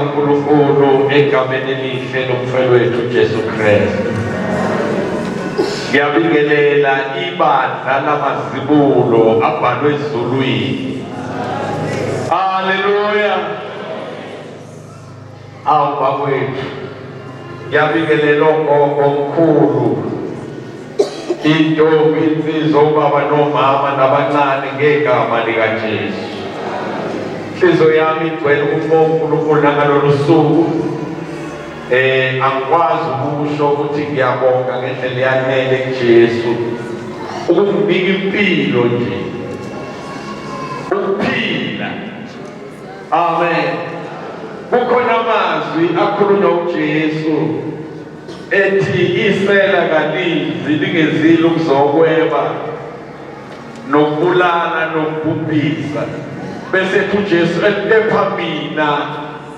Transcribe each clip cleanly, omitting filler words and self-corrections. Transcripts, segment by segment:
kaNkulunkulu egameni elihle lomfelo wethu Jesu Kristu. Ngiyabingelela ibandla lamazibulo abhalwe ezulwini. Haleluya. Awubawethu. Ngiyabingelela ogogo omkhulu. Intombi, insizwa, ubaba nomama nabancane ngegama likaJesu. Inhliziyo yami igcwele ukubonga uNkulunkulu ngalolu suku. Angikwazi ukusho ukuthi ngiyabonga ngendlela eyanele kuJesu. Ukunginika impilo nje. Ukuphila. Amen. Kukhona amazwi akhulunywa uJesu ethi isela kalizi lingezile ukuzokweba nokubulala nokubhubhisa. Bese uJesu elepha mina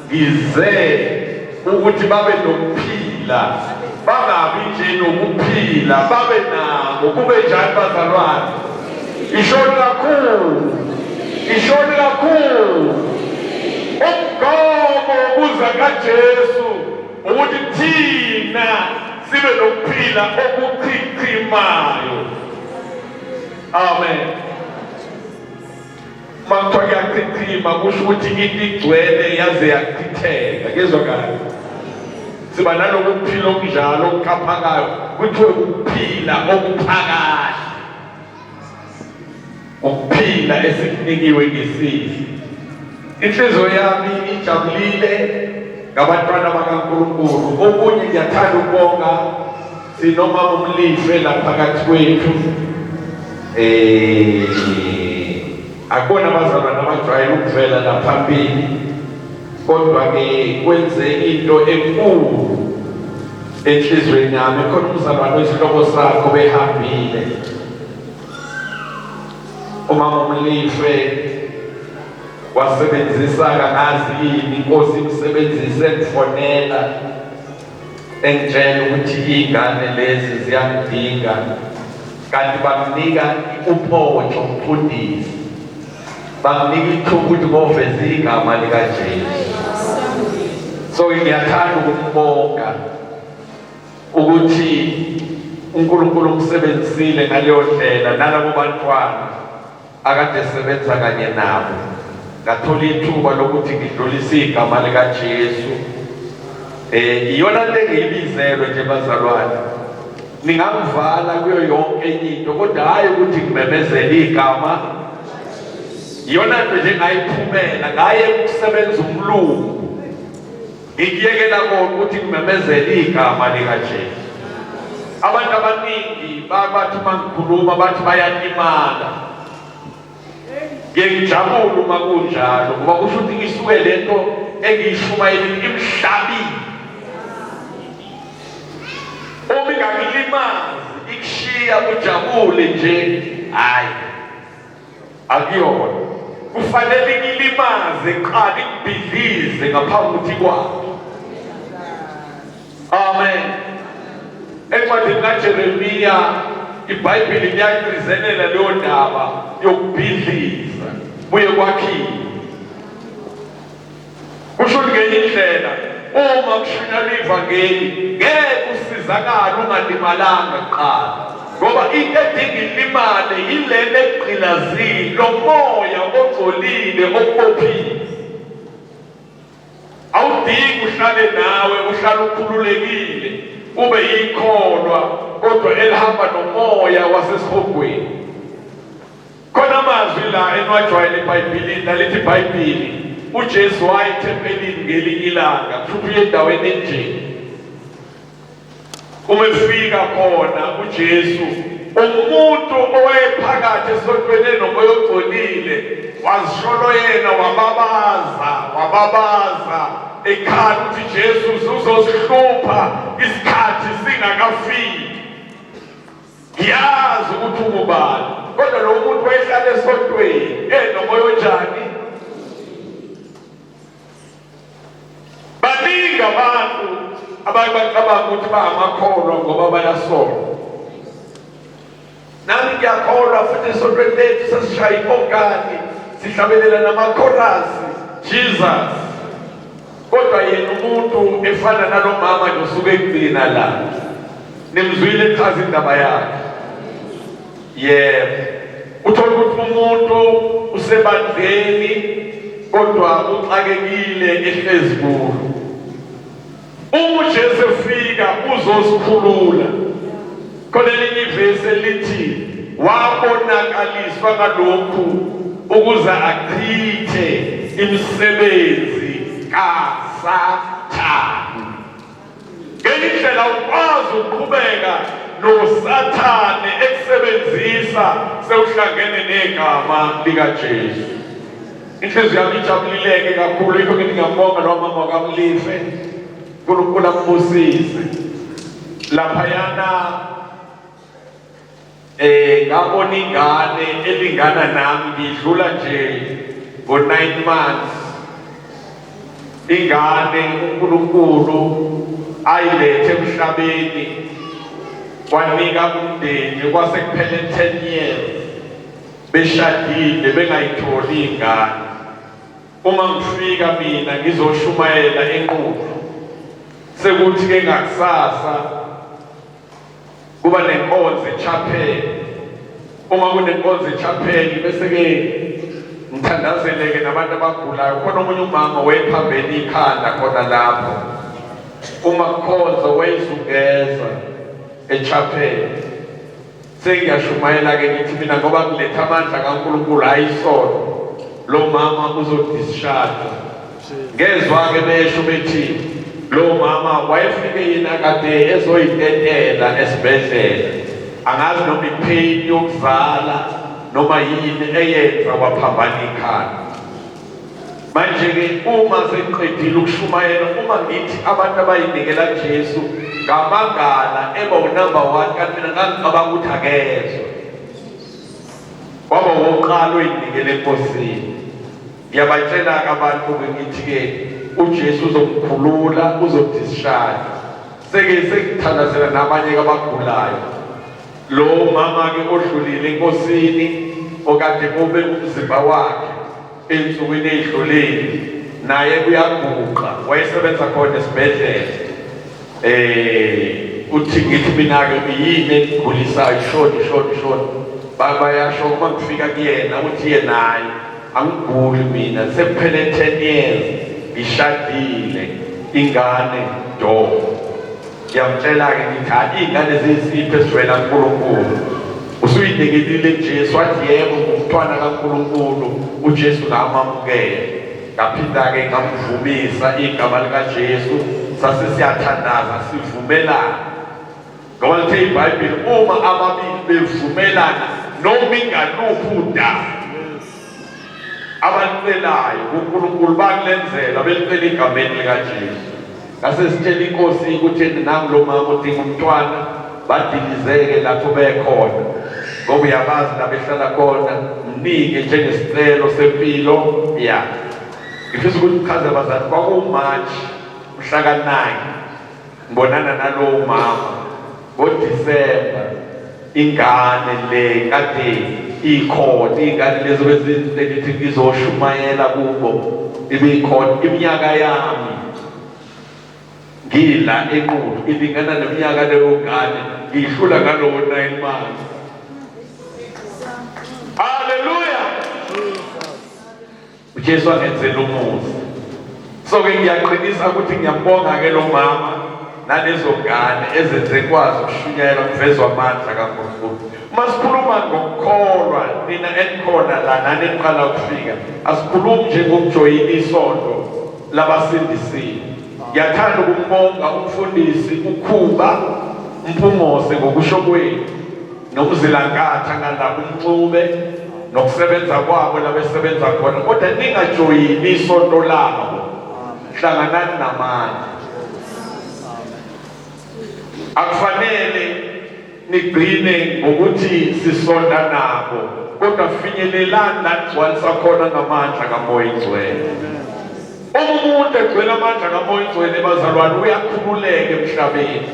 ngize ukuthi babe nokuphila, bangabi nje nokuphila, babe nabo. Kube njani bazalwane? Ishoni kakhulu, ishoni kakhulu. Umgomo kuza kaJesu ukuthi thina sibe nokuphila okuchichimayo. Amen. Makuthiwa kuyachichima kusho ukuthi into igcwele yaze yachitheka. Kezwa kahle. Siba naloku kuphila okunjalo okukaphakayo kuthiwe ukuphila okuphakathi. Ukuphila esikunikiwe ngesizwe. Inhliziyo yami ijabulile ngabantwana bakaNkulunkulu. Okunye ngiyathanda ukubonga sinomama umlife la phakathi kwethu. Akubona abazalwane abajwayele ukuvela la phambili, kodwa-ke kwenze into enkulu enhliziyweni yami. Khona umzalwane wesihlobo sakho behambile, umama umlife wasebenzisa kangazi yini inkosi imsebenzise engifonela engitshela ukuthi iy'ngane lezi ziyangidinga, kanti bamnika uphotho umfundisi, bamnika ithuba ukuthi ngofeza igama likaJesu. So ngiyathanda ukumbonga ukuthi uNkulunkulu umsebenzisile ngaleyo ndlela nalabo bantwana akade esebenza kanye nabo. Ngathola ithuba lokuthi ngidlulise igama likaJesu. Iyona nto engiyibizelwe nje bazalwane. Ningangivala kuyo yonke into kodwa hayi ukuthi ngimemezele igama. Iyona nto nje ngayiphumela ngaye ukusebenza umlungu. Ngikuyekela kona ukuthi ngimemezele igama likaJesu. Abantu abaningi bathi mangikhuluma bathi bayalimala. Ngiyajabula uma kunjalo ngoba kusho ukuthi ngisuke lento engiyishumayelile emhlabeni. Uma ingakilimazi ikushiya ujabule nje, hayi akuyona. Kufanele ngilimaze qala ikubhidlize ngaphambi ukuthi kwathi. Amen. Encwadini kaJeremiya iBhayibheli liyagcizelela leyo ndaba yokubhidliza buye kwakhile. Kusho ngenye indlela uma kushunyalwa ivangeli ngeke usizakala ungalimalanga kuqala, ngoba into edinga ilimale yilena egqilazile, lo moya ogcolile okubophile. Awudingi uhlale nawe uhlale ukhululekile ube yikholwa kodwa elihamba nomoya wasesihogweni. Khona amazwi la enwajwayele eBhayibhelini lalithi iBhayibheli uJesu wayethempelini ngelinye ilanga kusho endaweni enje. Uma efika khona uJesu umuntu owayephakathi esontweni nomoya ogcolile wazisholo yena wababaza ekhala ukuthi Jesu uzosihlupha isikhathi singakafiki. Ngiyazi ukuthi ungubani, kodwa lo muntu wayehlala esontweni nomoya onjani. Baningi abantu abacabanga ukuthi bangamakholwa ngoba bayasola. Nami ngiyakholwa futhi esontweni lethu sesishaya impokani sihlabelela namakhorasi Jesus kodwa yena umuntu efana nalomama nje usuke ekugcina la nimzwile echaza indaba yakhe. Yebo, uthola ukuthi umuntu usebandleni kodwa uxakekile ehlezi kulo. Uma uJesu efika uzosikhulula. Khona elinye ivesi elithi wabonakaliswa ngalokhu ukuze achithe imisebenzi kaSathane. Ngendlela ukwazi ukuqhubeka noSathane ekusebenzisa sewuhlangene negama likaJesu. Inhliziyo yami ijabulileke kakhulu yikho ngingambonga lo mama kaMlife. uNkulunkulu ambusise. Laphayana ngabona ingane elingana nami ngidlula nje ngo9 months. Ingane uNkulunkulu ayilethe emhlabeni kwanika umndeni kwasekuphele 10 years beshadile bengayitholi ingane. Uma ngifika mina ngizoshumayela enqubo sekuthi ke ngakusasa kuba nenkonzo echapel. Uma kunenkonzo echapel bese ke ngithandazeleke nabantu abagulayo. Khona omunye umama wephambeni ikhanda khona lapho. Uma kukhonza wayizungeza echapel. Sengiyashumayela ke ngithi mina ngoba kuletha amandla kaNkulunkulu hayisono lo mama uzodischarge. Ngezwa ke besho bethi lo mama wayefike yena kade ezoyitetela esibhedlela. Angazi noma ipain yokuzala noma yini eyenza waphambana ikhanda. Manje ke uma seqedile ukushumayela, uma ngithi abantu abayinikela Jesu ngamagala eba unumber 1 kanti mina ngicabanga ukuthi akezwe. Kwaba woqala oyinikele enkosini. Ngiyabatshela abantu ngithi ke uJesu uzomkhulula uzodischarge. Seke sekuthandazela nabanye abagulayo. Lo mama ke odlulile enkosini okade kube umzimba wakhe ensukwini ezidlulile naye kuyaguqa wayesebenza khona esibhedlela. Uthi ngithi mina ke yini engigulisayo short bayasho uma kufika kuyena uthi yena naye angiguli mina sekuphele 10 years ngishadile ingane do. Ngiyamtshela ke ngithi ingane zisiphe sivela kuNkulunkulu. Usuyinekelile Jesu wathi yebo ngumntwana kaNkulunkulu uJesu ngamamukela. Ngaphinda ke ngamvumisa igama likaJesu sase siyathandaza sivumelana. Ngoba lithe iBhayibheli uma ababili bevumelana noma ingaluphi udaba abancelayo uNkulunkulu bakulenzela belicela igameni likaJesu. Ngase sitshela inkosi ukuthi nami lo mama udinga umntwana badilizeke lapho bekhona. Ngoba uyabazi la behlala khona mnike njengesicelo sempilo yakhe. Ngifisa ukuchaza abazali kwakuMarch mhla ka9 ngibonana nalowo mama ngoDisemba ingane le kade ikhona ingane lezo bezithi ngizoshumayela kubo ibikhona iminyaka yami ngila equlu ilingana neminyaka leyo ngane ngihlula ngalowo 9 months. Hallelujah. uJesu angenzela umuzi. So ke ngiyaqinisa ukuthi ngiyambonga ke lo mama nalezo ngane ezenze kwazi ukushunyayela kuvezwa amandla kaNkulunkulu. Masikhuluma ngokukholwa nina enikhona la nani niqala ukufika asikhulumi nje ngokujoyina isonto labasindisiwe. Ngiyathanda ukumbonga umfundisi uKhuba Mpumose ngokusho kwenu nomzilankatha ngala umncube nokusebenza kwabo labesebenza khona kodwa ningajoyini isonto labo. Hlanganani namandla. Akufanele nigcine ngokuthi sisonta nabo kodwa finyelelani la gcwalisa khona ngamandla kaMoya Ingcwele. Umuntu egcwele amandla kaMoya Ingcwele bazalwane uyakhululeka emhlabeni.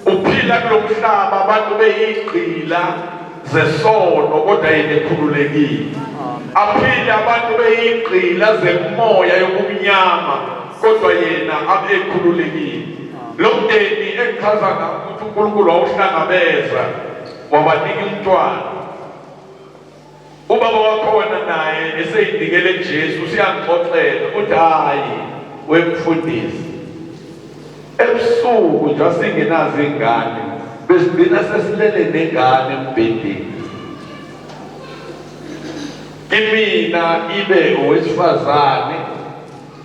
Uphila kulomhlaba abantu beyigqila zesono kodwa yena ekhululekile. Aphile abantu beyigqila zemoya yokunyama kodwa yena abe ekhululekile. Lo mndeni echaza ukuthi uNkulunkulu wawuhlangabeza wabanika umntwana. Ubaba wakhona naye eseyidikele kuJesu usiyangixoxela uthi hayi wemfundisi. Ebusuku nje asingenazo ingane besigcina sesilele nengane embhedeni. Imina ibe owesifazane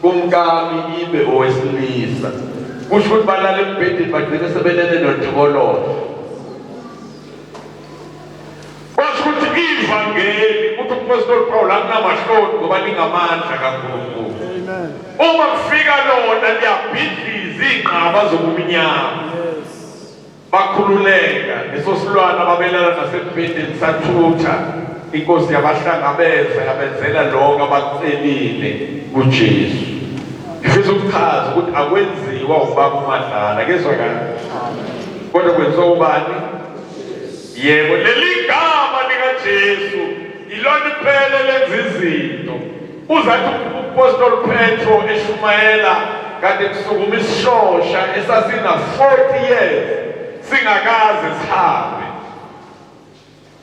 kumkami ibe owesilisa. Kusho ukuthi balala embhedeni bagcina sebelele noDikololo. Kwasho ukuthi ivangeli uthi uPostoli Paul akunamahloni ngoba lingamandla kaNkulunkulu. Amen. Uma kufika lona liyabhidliza ingqaba zobumnyama. Bakhululeka lesosilwana babelala nasembhedeni sathutha. Inkosi yabahlangabeza yabenzela lokho abakucelile kuJesu. Ngifisa ukuchaza ukuthi akwenziwa ubaba uMadlala kezwa kahle. Kodwa kwenziwa ubani? Yebo, leli gama likaJesu ilona iphele lenza izinto. Uzathi uPostoli Petro eshumayela kade kusukuma isishosha esasina 40 years singakaze sihambe.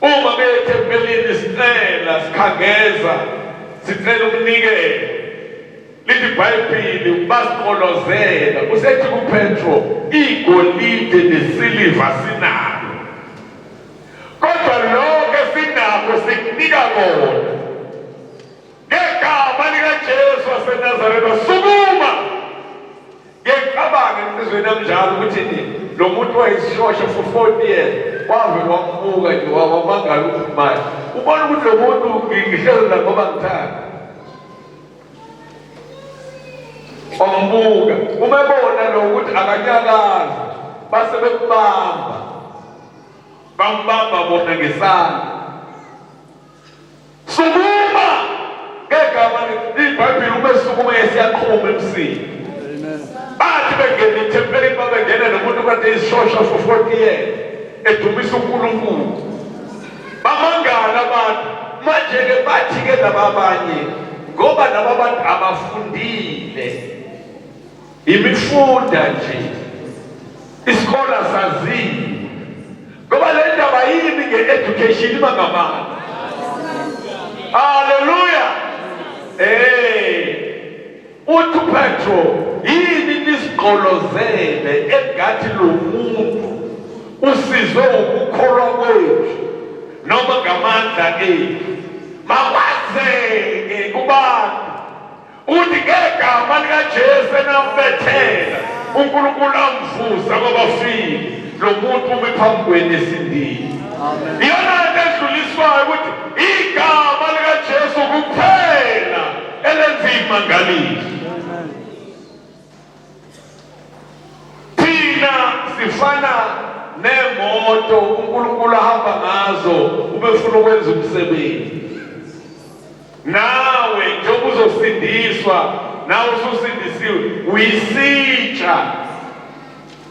Uma bethempelini sicela sikhangeza sicela ukunikela lithi iBhayibheli basiqolozela usethi kuPetro igolide nesiliva sinalo kodwa lokho sinako sikunika kona ngegama likaJesu waseNazaretha sukuma. Ngiyacabanga emhlizweni amnjalo ukuthi lo muntu wayesishosha for 40 years wavele wambuka nje wamangala ukuthi manje ubona ukuthi lo muntu ngihlezi la ngoba ngithanda. Wambuka umebona lo ukuthi akanyakazi base bekubamba bambamba bona ngesandla. Sukuma ngegama iBhayibheli umesukuma esiyaqhuma emsini. Bathi bengena ethempelini babengena nomuntu kade isishosha for 40 years edumisa uNkulunkulu. Bamangala abantu manje-ke bathi-ke lababanye ngoba laba bantu abafundile imifunda nje isikole saziwe ngoba le ndaba yini nge-education ibangamanga. Haleluya. Uthi Petro yini nisiqolozele engathi lo muntu usizwe ukukholwa kwethu noma ngamandla ethu makwazeke kubantu uthi ngegama likaJesu enambethela uNkulunkulu amvusa kwabafile lo muntu ube phambi kwenu esindile. Iyona nto edluliswayo ukuthi igama likaJesu kuphela elenza imangaliso. Thina sifana nemoto uNkulunkulu ahamba ngazo ubefuna ukwenza umsebenzi. Nawe njengoba uzosindiswa nawe ususindisiwe uyisitsha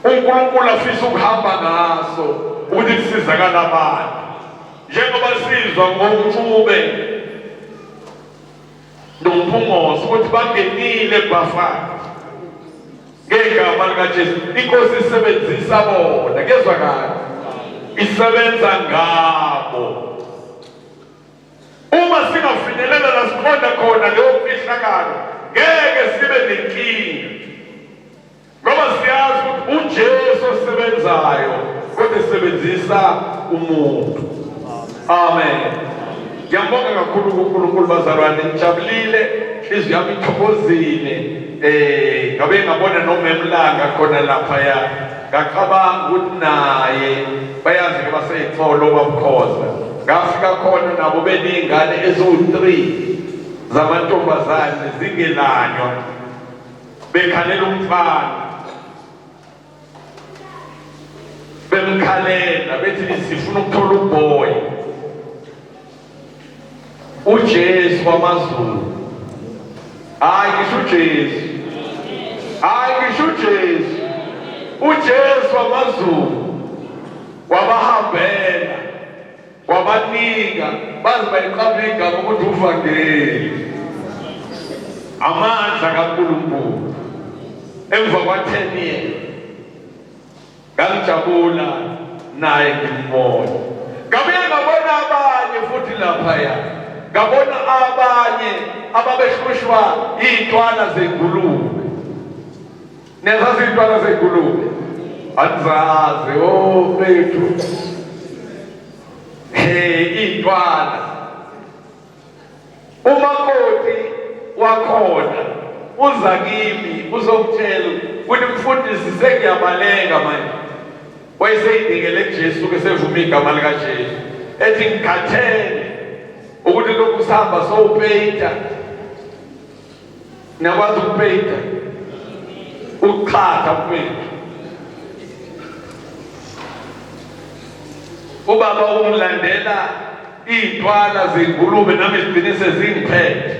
uNkulunkulu afisa ukuhamba ngaso ukuthi kusizakala abantu. Njengoba sizwa ngomfube nomphungosi ukuthi bangenile eBhafana ngegama likaJesu. Inkosi isebenzisa bona kezwa kahle isebenza ngabo. Uma singafinyelela la sikhona khona leyo mfihlakalo ngeke sibe nenkinga ngoba siyazi ukuthi uJesu osebenzayo kodwa esebenzisa umuntu. Amen. Ngiyabonga kakhulu kuNkulunkulu bazalwane, ngijabulile inhliziyo yami ithokozile. Ngabe ngabona nomemlanga khona lapha ya ngacabanga ukuthi naye bayazi ke baseyitholo babukhoza. Ngafika khona nabo beningane eziwu3 zamantombazane zingelanywa bekhalela umfana bemkhalela bethi sifuna ukuthola uboy. uJesu wamaZulu hayi ngisho uJesu uJesu wamaZulu wabahambela wabanika baze bayiqabula igama ukuthi uvangeli amandla kaNkulunkulu emva kwa-10 years ngangijabula naye ngimmoya. Ngabuye ngabona abanye futhi laphaya, ngabona abanye ababehlushwa iy'ntwana zengulube. Nezazi iy'ntwana zengulube? Andizazi, bethu. Iy'ntwana. Umakoti wakhona uza kimi uzokutshela ukuthi mfundisi sengiyabalenga manje. Wayeseyidingele kuJesu ke sevuma igama likaJesu. Ethi ngikhathele ukuthi lokhu sihamba sowupeyita. Niyakwazi ukupeyita? Ukuxhatha mfethu. Ubaba ungilandela iy'ntwana zengulube nami zigcine sezingiphethe.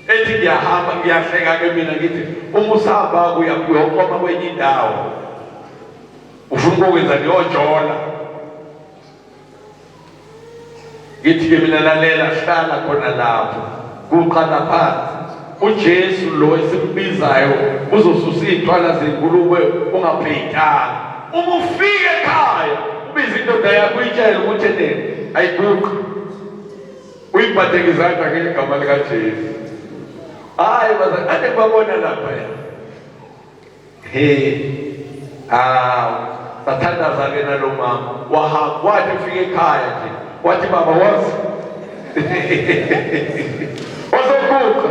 Ethi ngiyahamba ngiyahleka ke mina ngithi uma usahamba uyaqoma kwenye indawo. Ufuna ukwenza niyojola. Ngithi ke mina lalela hlala khona lapho. Kuqala phansi. uJesu lo esimbizayo uzosusa iy'ntwana zengulube ungapheyitanga. Uma ufike ekhaya ubiza indoda yakho uyitshele ukuthi nene ayiguqi. Uyiphatheke izandla ngegama likaJesu. Hayi bazali ade babona lapha ya. Sathandaza ke nalo mama wahamba wathi ufike ekhaya nje wathi baba wazi wazoguqa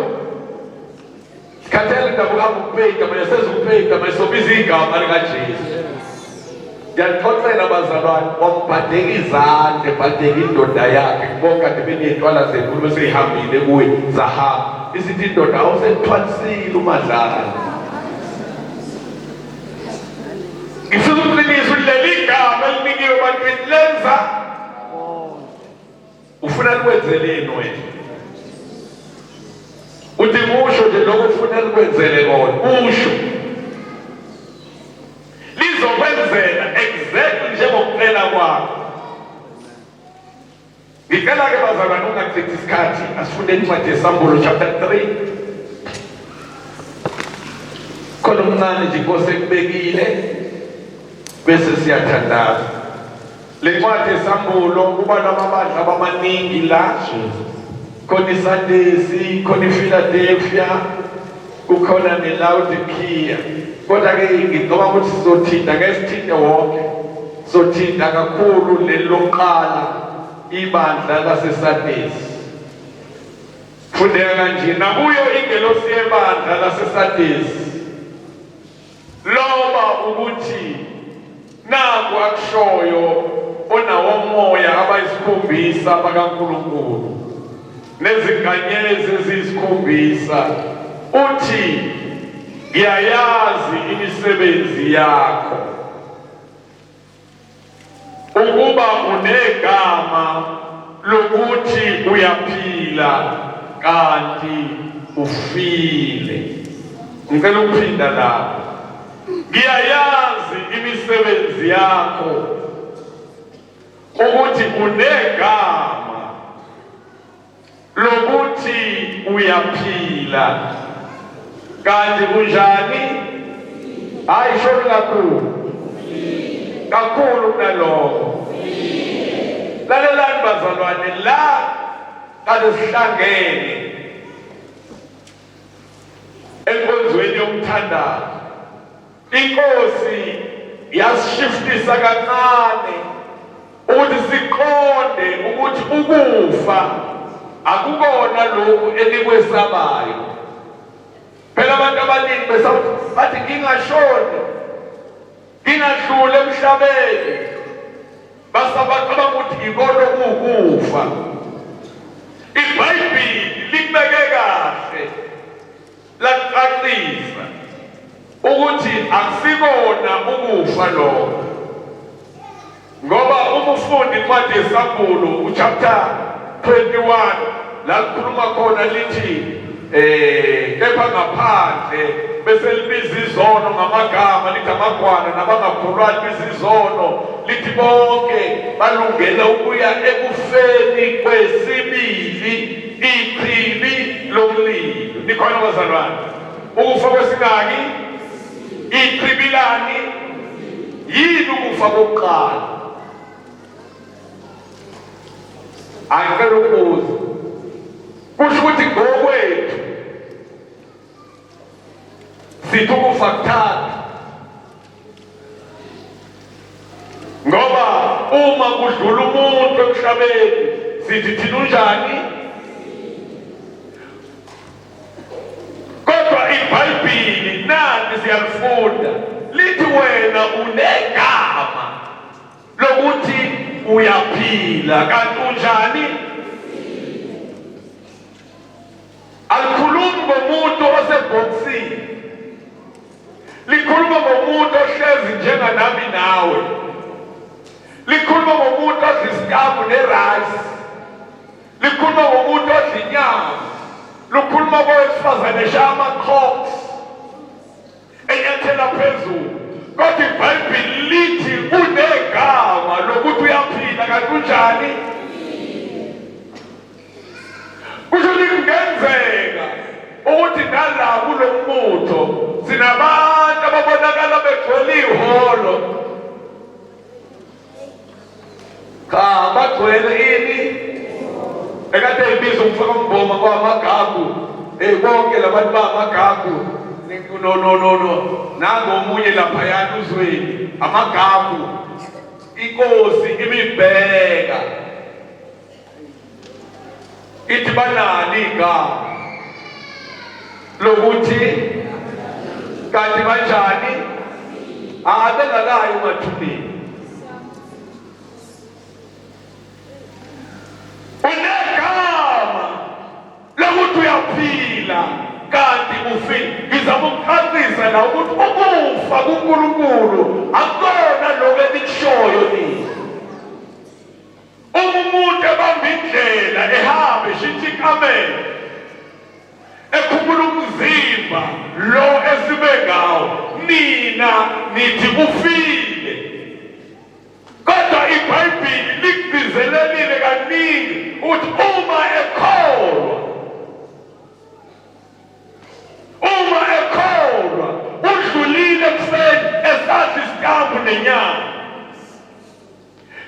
khathele ndabuka ukupeyita manje sezukupeyita manje sobiza igama likaJesu. Ngiyaqoqela abazalwane wambhadeka izandla ebhadeka indoda yakhe bonke kade beney'ntwala zenkulu beseyihambile kuye zahamba. Isithi indoda awusethwalisile uMadlala. Ngifuna ukuqinisa leli gama elinikiwe ebantwini lenza. Ufuna likwenzeleni wena? Uthi musho nje lokho ufuna likwenzele kona. Usho. Lizokwenzela exactly njengokucela kwakho. Ngicela ke bazalwane ungachithi isikhathi asifunde incwadi yeSambulo chapter 3. Khona umncane nje Inkosi ekubekile bese siyathandaza. Le ncwadi yeSambulo kuba namabandla abamaningi la. Khona iSardesi, khona iPhiladelphia, kukhona neLaodicea. Kodwa ke ngicela ukuthi sizothinta ngesithinte wonke. Sizothinta kakhulu leli lokuqala ibandla laseSardesi. Fundeka kanje nakuyo ingelosi yebandla laseSardesi. Loba ukuthi naku akushoyo onawo umoya abayisikhombisa bakaNkulunkulu nezinkanyezi eziyisikhombisa uthi ngiyayazi imisebenzi yakho ukuba unegama lokuthi uyaphila kanti ufile. Ngicela ukuphinda lapho. Ngiyayazi imisebenzi yakho ukuthi unegama lokuthi uyaphila kanti unjani? Hayi shoni kakhulu kunalokho. Lalelani bazalwane la kade sihlangene enkonzweni yomthandazo. Inkosi yasishiftisa kancane ukuthi siqonde ukuthi ukufa akukona lokhu elikwesabayo. Phela abantu abaningi bathi ngingashoni ngingadlula emhlabeni basabacabanga ukuthi ikona ukufa. iBhayibheli libeke kahle laqaqisa ukuthi akusikona ukufa lokho. Ngoba uma ufunda incwadi yeSambulo uchapter 21 la kukhuluma khona lithi kepha ngaphandle bese libiza izono ngamagama lithi amagwana nabangakholwayo libiza izono lithi bonke balungela ukuya ekufeni kwesibili ichibi lomlilo. Nikhona bazalwane ukufa kwesingaki iqhibilani yini ukufa kokuqala. Angicela ukubuza, kusho ukuthi ngokwethu sithi ukufa kuthathu, ngoba uma kudlula umuntu emhlabeni sithi thina unjani? Kodwa iBhayibheli nanti siyalifunda lithi wena unegama lokuthi uyaphila, kanti unjani? Alikhulumi ngomuntu osebhokisini, likhuluma ngomuntu ohlezi njenganami nawe, likhuluma ngomuntu odla isitamu nerayisi, likhuluma ngomuntu odla inyama, likhuluma ngowesifazane eshaya ama-crocs enyathela phezulu. Kodwa iBhayibheli lithi unegama lokuthi uyaphila, kanti unjani? Kusho ukuthi kungenzeka ukuthi nalabo kulo mbutho sinabantu ababonakala begcwele ihholo, bagcwele ini ekade ibiza umfaka mboma kwamagagu, bonke labantu bamagagu, no nangomunye laphayana uzweni amagagu, inkosi imibheka ithi banani igama lokuthi kanti banjani? Bengakayi umathumeni. Unegama lokuthi uyaphila kanti ufile. Ngizama ukuchazisa la ukuthi ukufa kuNkulunkulu akukona lokho elikushoyo nini. Umuntu ebamba indlela ehamba eshintsha ikamela ekhumula umzimba lo esibe ngawo, nina nithi ufile. Kodwa iBhayibheli likugcizelelile kaningi ukuthi uma ekholwa udlulile ekuseni esadla isitambu nenyama.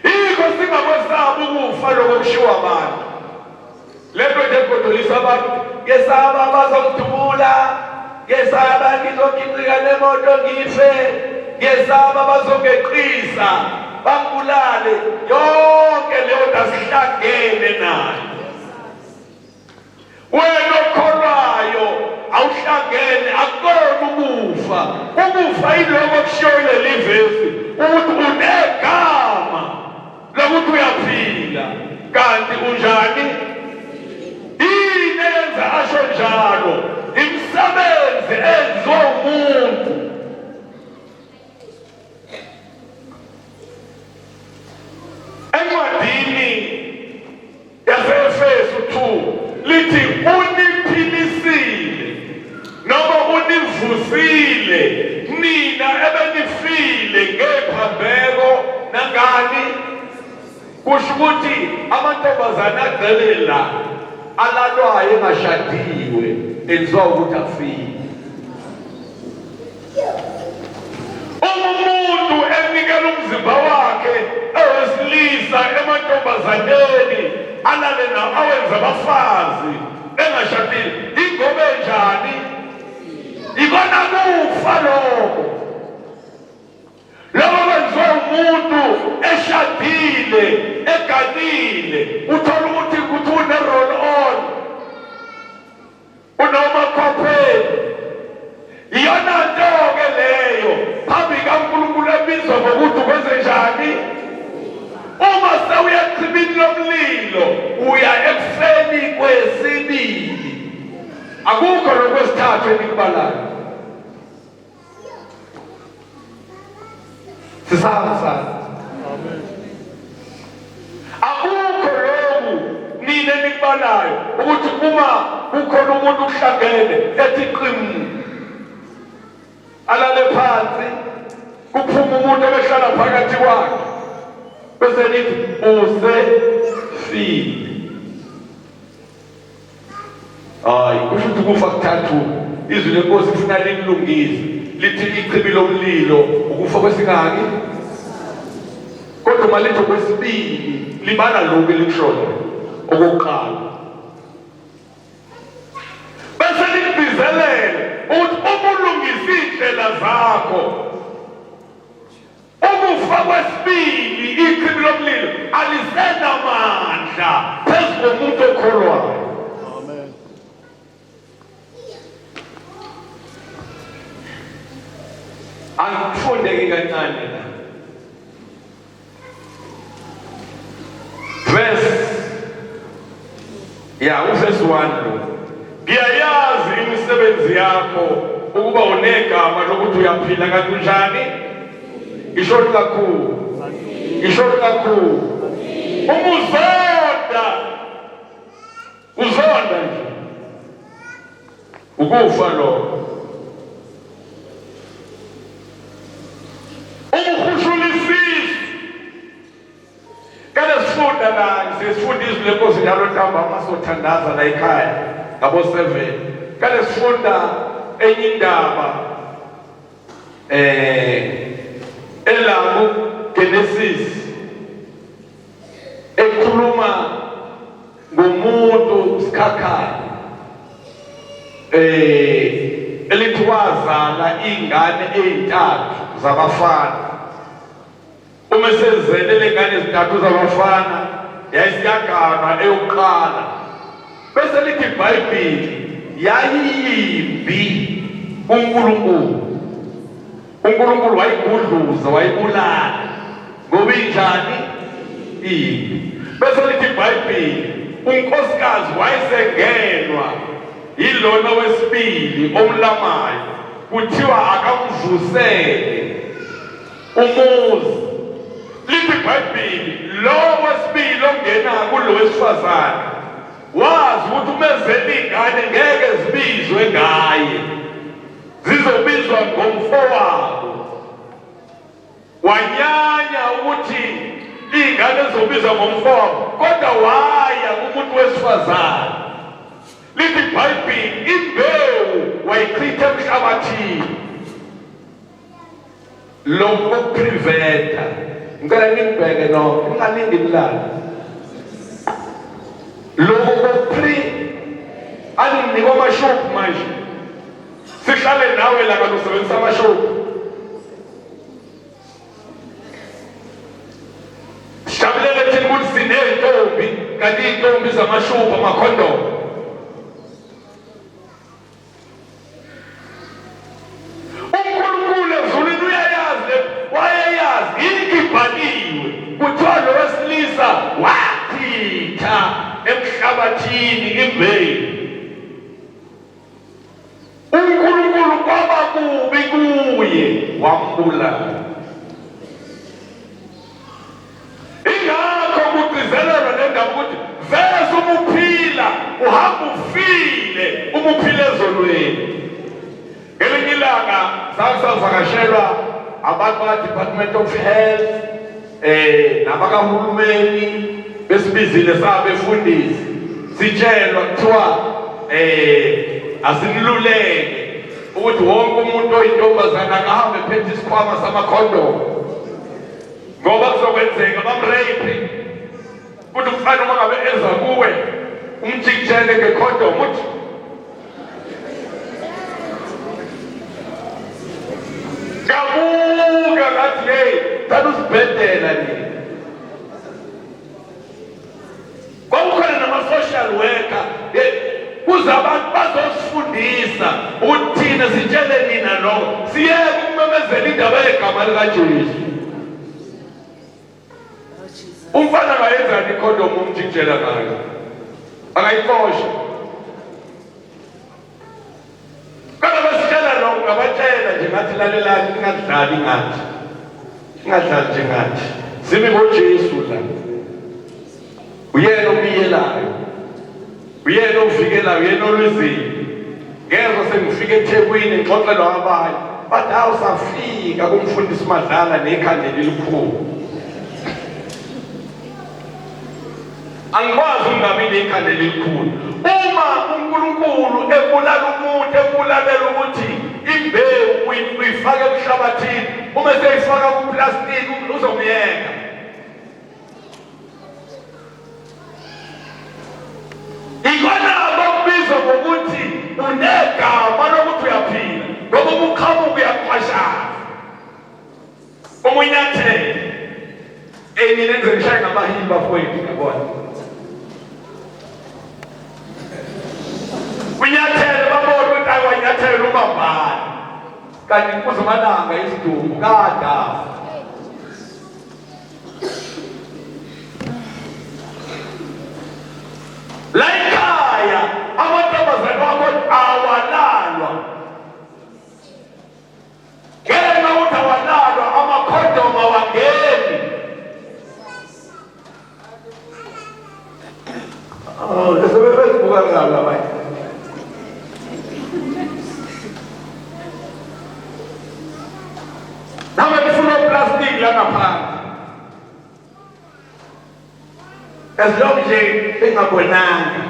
Yikho singakwesaba ukufa lokushiwa abantu. Lento nje kodolisa abantu, ngesaba bazongidubula, ngesaba ngizokhiqika nemoto ngife, ngesaba bazongeqisa bangibulale. Yonke leyo nto asihlangene nayo. Wena okholwayo awuhlangene, akukona ukufa. Ukufa yiloko kushiwo leli vesi ukuthi unegama lokuthi uyaphila, kanti unjani? Yini eyenza asho njalo? Imisebenzi enziwa umuntu. Encwadini yase-Efesu 2 lithi uniphilisile noma univusile nina ebenifile ngephambeko nangani. Kusho ukuthi amantombazane agcwele alalwayo engashadiwe enziwa ukuthi afile. Umuntu enikela umzimba wakhe owesilisa emantombazaneni alale nawo awenza abafazi engashadile, ingoba enjani? Ikona kufa lokho. Labo benziwa umuntu eshadile eganile, uthola ukuthi une-roll on, unomakhopheni. Iyona nto-ke leyo phambi kaNkulunkulu ebizwa ngokuthi ukwenze njani? Uma sewuya echibini lomlilo uya ekufeni kwesibili, akukho lokwesithathu enikubalayo. Sisahamba. Akukho lokhu nina enikubalayo ukuthi uma kukhona umuntu uhlangene ethi qimu alale phansi, kuphuma umuntu obehlala phakathi kwakhe bese lithi usefile. Hayi, kusho ukuthi kufa kuthathu. Izwi lenkosi ifuna likulungise lithi ichibi lomlilo ukufa kwesingaki kodwa uma lithi okwesibili libala lokhu elikushoyo okokuqala bese likugcizelele ukuthi ubulungisa indlela zakho ukufa kwesibili ichibi lomlilo alisenamandla phezu komuntu okholwayo. Angifundeke kancane la verse verse 1 lo ngiyayazi imisebenzi yakho ukuba unegama lokuthi uyaphila kanjani isholo kakhulu uzonda nje ukufa lo sifunda la sifunda izwi lenkosi njalo ntamba masothandaza la ekhaya ngabo 7 kale sifunda enye indaba elaku Genesis ekhuluma ngomuntu sikhakhayo elithi wazala ingane ezintathu zabafana. Uma sezele lengane ezintathu zabafana yayisiyaganwa eyokuqala bese lithi iBhayibheli yayiyimbi uNkulunkulu wayigudluza wayibulala ngoba injani imbi. Bese lithi iBhayibheli unkosikazi wayesengenwa yilona wesibili omlamayo kuthiwa akamvusele umuzi. Lithi iBhayibheli lo wesibili ongena kulo wesifazane wazi ukuthi umezele ingane ngeke zibizwe ngaye zizobizwa ngomfowabo. Wanyanya ukuthi ingane zizobizwa ngomfowabo kodwa waya kumuntu wesifazane. Lithi iBhayibheli imbewu wayichitha emhlabathini. Lokho preventa ngicela nibheke no ngingalindi mlalo lokho aninike amashophu manje sihlale nawe la kalusebenzisa amashophu shabulele thina ukuthi siney'ntombi kanti iy'ntombi zamashophu amakhondomu. Kuthiwa lo wesilisa wachitha emhlabathini imbewu. uNkulunkulu kwaba kubi kuye wambulala. Ingakho kugcizelelwa nendaba ukuthi vese umuphila uhamba ufile umuphila ezolweni. Ngelinye ilanga sasavakashelwa abantu baka-Department of Health nabakahulumeni besibizile sabefundisi sitshelwa kuthiwa asiniluleke ukuthi wonke umuntu oyintombazana akahambe ephethe isikhwama samakhondomu ngoba kuzokwenzeka bamrape ukuthi kufanele uma ngabe eza kuwe umjikijele ngekhondomu uthi kabuka ngathi hey thatha usibhedela nini. Kwakukhona nama-social worker kuze abantu bazosifundisa ukuthi thina sitshele nina lokho siyeke ukumemezela indaba yegama likaJesu. Umfana angayenzani ikhondomu umjikijela ngayo angayixosha kana basitshela lokho ngabatshela nje ngathi lalelani ningadlali ngathi ngadlali nje ngathi simi ngoJesu la uyena obiyelayo uyena ovikelayo uyena olwizini. Ngezwe sengifika eThekwini ngixoxelwa abanye bathi hawu safika kumfundisi Madlala nekhandela elikhulu. Angikwazi ungabi nekhandela elikhulu uma uNkulunkulu ebulala umuntu ebulalela ukuthi imbewu uyifaka emhlabathini, uma seyifaka kuplastiki uzomyeka. Ikona abakubizwa ngokuthi unegama lokuthi uyaphila, ngoba ukuqhamuka uyaqhwashana. Umunyathele enye nenze ngishaya ngamahimba fowethu, yabona. Unyathele babona ukuthi ayiwanyathele ubambani, kanti kuzomalanga isidumbu kada. La ekhaya amantombazane wakho awalalwa, ngenxa ukuthi awalalwa amakhondomu awangeni. Sebebezibuka ngalo abanye. Nama kufuna uplastic la ngaphandle. As long as bengabonanga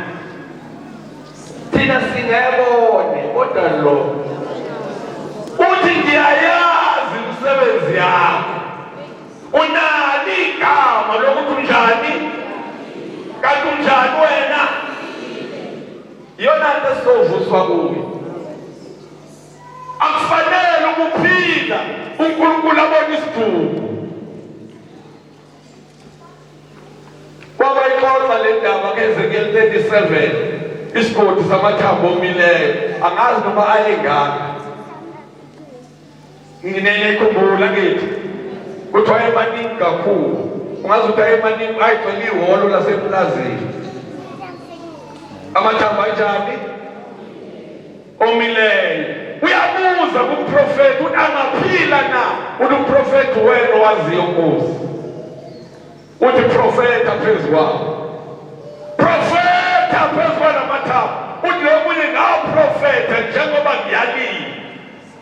thina singayibone, kodwa lo uthi ngiyayazi umsebenzi yakho, unalo igama lokuthi unjani, kanti unjani wena. Iyona nto esizovuswa kuyo. Akufanele ukuphila uNkulunkulu abone isibhuku. Kwaba ixoxa le ndaba ke-Ezekiel 37, isigodi samathambo omileyo, angazi noma ayengaka. Nginekhumbula ngithi kuthiwa ayemaningi kakhulu, ungazi ukuthi ayemaningi, ayigcwele ihholo laseplazini. Amathambo anjani? Omileyo. Uyabuza kumprofethi ukuthi angaphila na, uthi umprofethi wena owaziyo Nkosi. Uthi profeta phezu kwabo, profeta phezu kwalamathambo. Uthi lomunye ngawo profeta njengoba ngiyalile.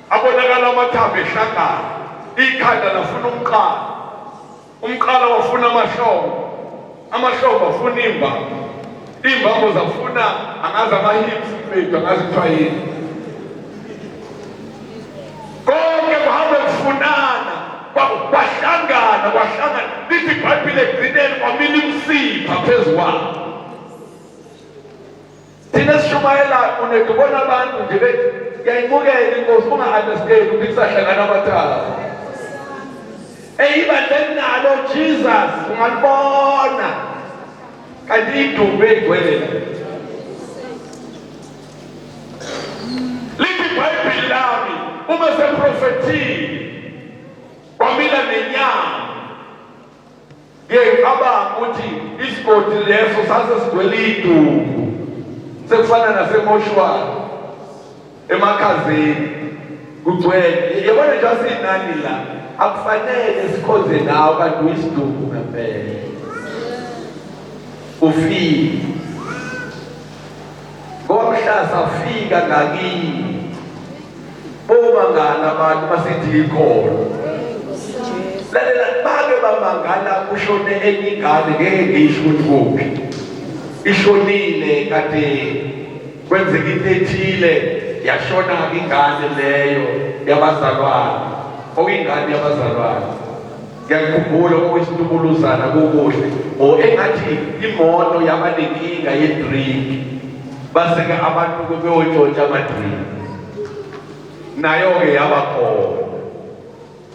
Abonakala amathambo ehlangana, ikhanda lafuna umqala, umqala wafuna amahlobo, amahlobo afuna imbambo, imbambo zafuna angazi ama-hips bethu, angazi kuthiwa yini. Konke kuhambe kufunana, kwahlangana. Lithi iBhayibheli ekugcineni kwamila imsipha phezu kwabo. Thina sishumayelayo unekubona abantu nje bethi ngiyayimukela inkosi, unga-understand ukuthi kusahlangana amathambo. Eyibandleni nalo Jesus ungalibona, kanti idumbu eyigcwele la. Lithi iBhayibheli lami uma seprofethile kwamila nenyama, ngiyacabanga ukuthi isigodi leso sasesigcwele idumbu, sekufana nasemoshwari emakhazeni kugcwele. Yabona nje asinani la, akufanele sikhonze nawe kanti uyisidumbu ngempela. Ufile ngoba mhla safika ngakini bomangala abantu basithi ikhona. Lalela bake bamangala kushone enye ingane, ngeke ngisho ukuthi kuphi ishonile, kade kwenzeka into ethile, yashona ingane leyo yabazalwane, okuyingane yabazalwane. Ngiyakhumbula okuyisitubuluzana kukuhle, engathi imoto yabanenkinga yedrink, baseke abantu beyotshontsha amadrink, nayo-ke yaba khona,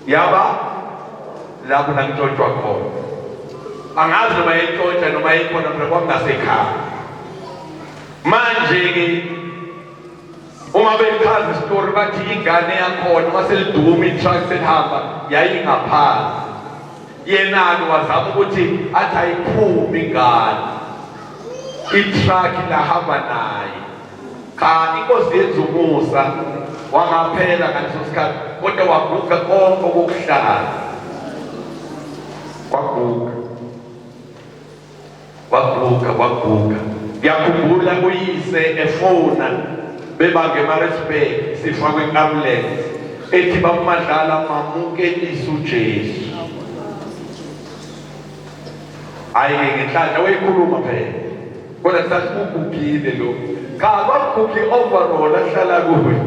yaba lapho nantshontshwa khona. Angazi noma yentshontsha noma yikhona phela kwakungasekhaya. Manje-ke uma bechaza isitori bathi ingane yakhona uma seliduma itruck selihamba yayingaphansi, yena-ke wazama ukuthi athi ayiphume ingane, itruck lahamba naye. Cha, inkosi yenza umusa, wangaphela ngaleso sikhathi, kodwa waguga konke okokuhlala. Waguga. Ngiyakhumbula uyise efona, bebange eMaritzburg, sifakwe i-ambulance, ethi baMadlala mamukelise uJesu. Hayi-ke ngenhlanhla wayikhuluma phela, kodwa sathi ugugile lo. Cha, kwakugugi overall ahlala kuyo.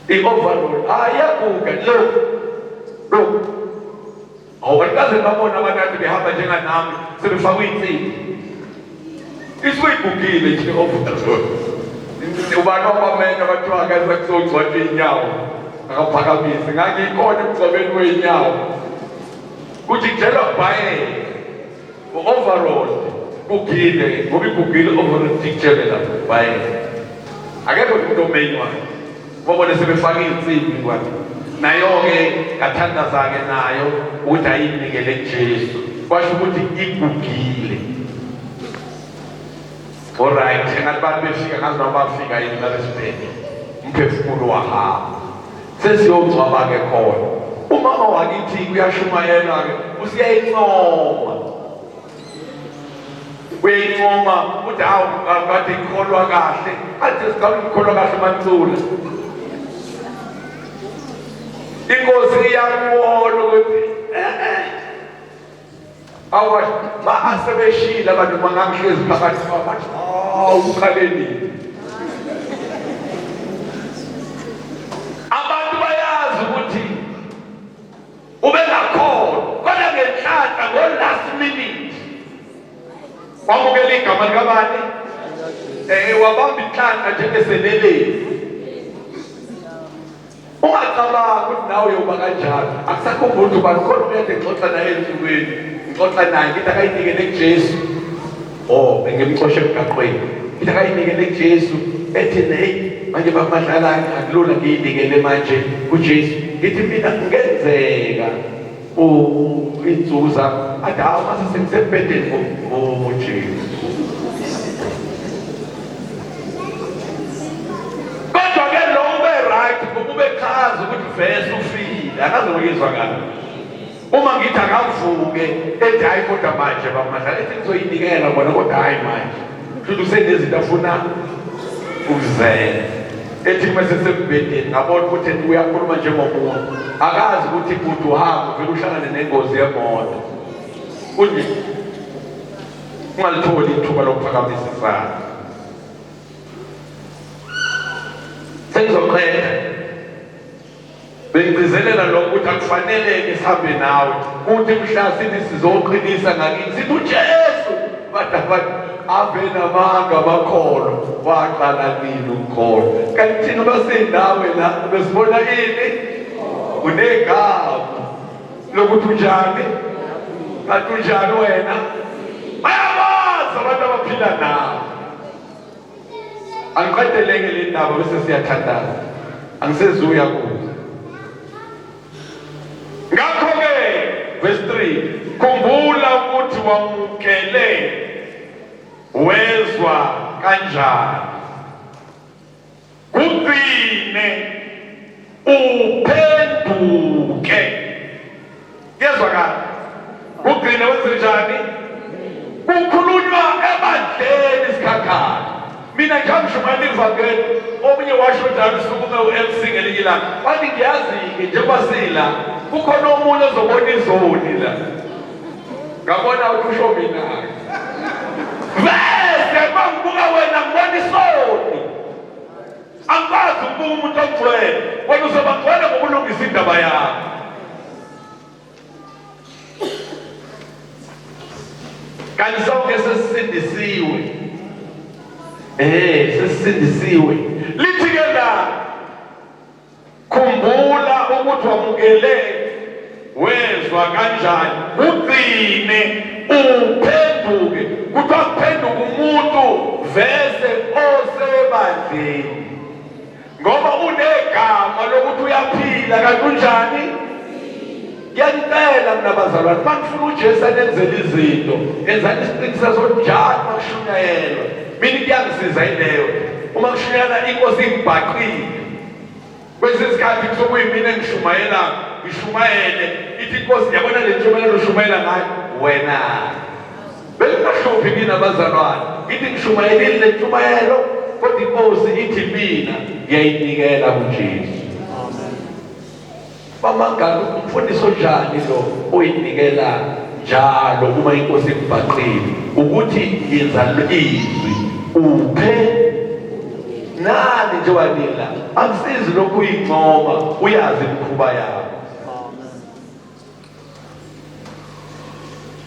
I-overall ayaguga look awukaze babona abantu behamba njenganami sebefakwa insimbi isuyigugile nje overall ubani wabamenya bathiwa akaze kusogcwatshwa inyawo akaphakamisi ngangikhona emgcwabeni wenyawo kuthi kujelwa bhaye overall kugile ngoba igugile overall tikjele lapho bhaye akekho umuntu omenywayo babone sebefaka insimbi kwathi nayo-ke ngathandaza-ke nayo ukuthi ayinikele kuJesu kwasho ukuthi igugile. Alright, engathi bantu befika ngazi noma bafika yini lalesibhedlela umphefumulo wahamba sesiyogcwaba-ke khona umama wakithi uyashumayela-ke usiyayincoma uyayincoma ukuthi hawu kade ikholwa kahle athi sikabe ikholwa kahle mancula inkosi iyakubona ukuthi awasho asebeshile abantu bangangihlezi phakathi kwabathi ukhaleni abantu bayazi ukuthi ubengakhona kodwa ngenhlanhla ngo-last minute wamukela igama likabani wabamba inhlanhla njengeselelezi. Ungacabanga ukuthi nawe uyoba kanjalo akusakhumbula ukuthi ubani khona umyade ngixoxa naye ensukwini ngixoxa naye ngithi akayinikele kuJesu ngimxoshe emgaqweni ngithi akayinikele kuJesu ethi hey manje bamadlala akulula ngiyinikele manje kuJesu ngithi mina kungenzeka insuku zami athi hawu mase sengisebhedeni Jesu kodwa-ke lo ube right ngoba ubekhazi ukuthi vese ufile akaze uyizwa ngalo uma ngithi akavuke ethi hayi kodwa manje bamadlala ethi ngizoyinikela bona kodwa hayi manje futhi usenezinto afuna ukuzela ethi mase sembedeni ngabona ukuthi uyakhuluma njengomuntu akazi ukuthi kuthi uhamba vele uhlangane nengozi yemoto kunje ungalitholi ithuba lokuphakamisa isandla. Sengizoqeda bengicizelela lokho ukuthi akufanele sihambe nawe kuthi mhla sithi sizoqinisa ngakithi sithi uJesu badabani ave namanga bakholo waqala nini ukukholo kanti thina basendawe la besibona ini unegama lokuthi unjani kanti unjani wena bayabazi abantu abaphila nawe. Angiqedeleke le ndaba bese siyathandaza angisezuya kuzo. Ngakho-ke verse 3 khumbula ukuthi wamukele wezwa kanjani kugcine uphenduke yezwa kahle kugcine wenzenjani kukhulunywa ebandleni isikhakhana mina ngihamshumayela ivangeli omunye washo njalo sukume u-MC ngelinye ilanga wathi ngiyazi-ke njengoba sila kukhona omunye ozobona izoni la ngabona ukuthi usho mina-ke vese mangibuka wena ngibona isoni angikwazi ukubuka umuntu ogcwele wena uzoba ngcwele ngokulungisa indaba yakho. Kanti sonke sesisindisiwe sesisindisiwe lithi-ke la khumbula ukuthi wamukele wezwa kanjani ugcine uphenduke kuthi wakuphenduka umuntu vese osebandleni ngoba unegama lokuthi uyaphila kanti unjani. Ngiyanicela mina bazalwane manifuna uJesu anenzele izinto yenzani isiqiniseko sokuthi njalo makushunyayelwa mina kuyangisiza ileyo uma kushunyana inkosi ingibhaqile kwesinye isikhathi kusokuyimina engishumayela ngishumayele ithi inkosi yabona le ntshumayelo ushumayela ngayo wena bengingahluphi mina bazalwane ithi ngishumayelile le ntshumayelo kodwa inkosi ithi mina ngiyayinikela kuJesu. Bamangala umfundiso njani lo oyinikela njalo uma inkosi ikubhaqile ukuthi yenza izwi nani nje wanila akusizi lokhu uyincoma uyazi imikhuba yakho